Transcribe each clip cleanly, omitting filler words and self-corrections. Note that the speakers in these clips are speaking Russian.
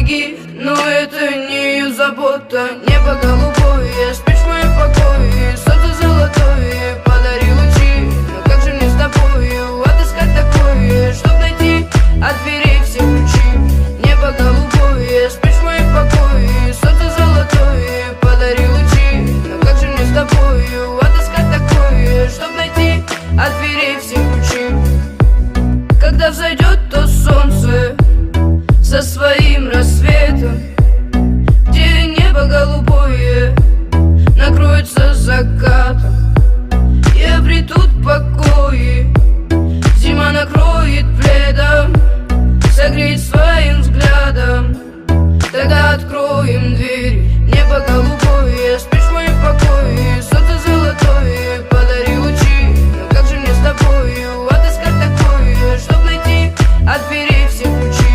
помоги. Но это не ее забота. Небо голубое, спишь в моем покое. Солнце золотое, подари лучи. Но как же мне с тобою отыскать такое, чтоб найти от дверей все ключи? Небо голубое, спишь в моем покое. Солнце золотое, подари лучи. Но как же мне с тобою отыскать такое, чтоб найти от дверей все ключи? Когда взойдет то солнце со своим рассветом, где небо голубое накроется закатом, и обретут покои, зима накроет пледом, согреет своим взглядом. Тогда откроем двери. Небо голубое, спишь в моем покое. Солнце золотое, подари лучи. Но как же мне с тобою отыскать такое, чтоб найти от дверей все ключи?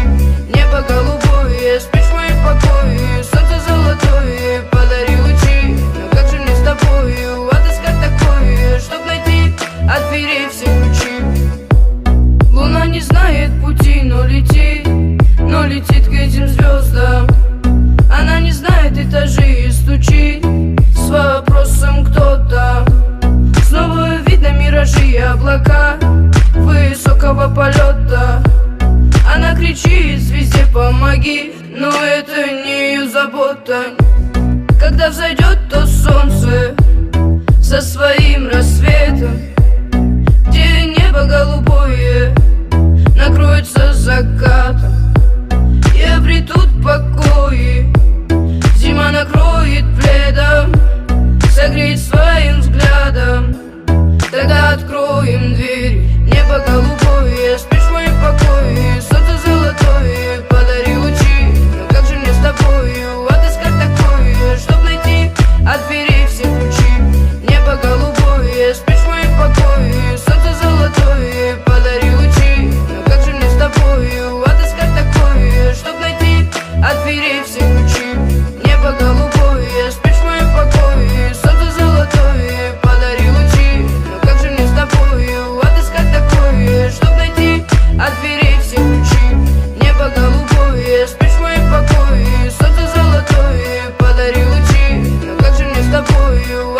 Небо голубое, спишь в моем покое. Солнце золотое, подари лучи. Но как же мне с тобою отыскать такое, чтоб найти от дверей все ключи? Луна не знает пути, но летит к этим звездам. Она не знает этажей и стучит с вопросом кто там. Снова видно миражи и облака высокого полета. Она кричит звезде помоги, но это не ее забота. Когда взойдет то солнце со своим рассветом, где небо голубое накроется закатом, и обретут покои, зима накроет пледом, согреет своим взглядом. Тогда откроем двери. Небо голубое, спишь в моем покое. Солнце золотое, подари лучи. Но как же мне с тобою отыскать такое, чтоб найти от дверей все ключи? Небо голубое, спишь в моем покое. Солнце золотое, подари лучи. Но как же мне с тобою отыскать такое, чтоб найти от дверей все ключи? Небо голубое, спишь в моем покое. Солнце золотое, подари лучи. Но как же мне с тобою отыскать такое, чтоб найти от дверей все ключи? Небо голубое, спишь в моем покое. Солнце золотое, подари лучи. Но как же мне с тобою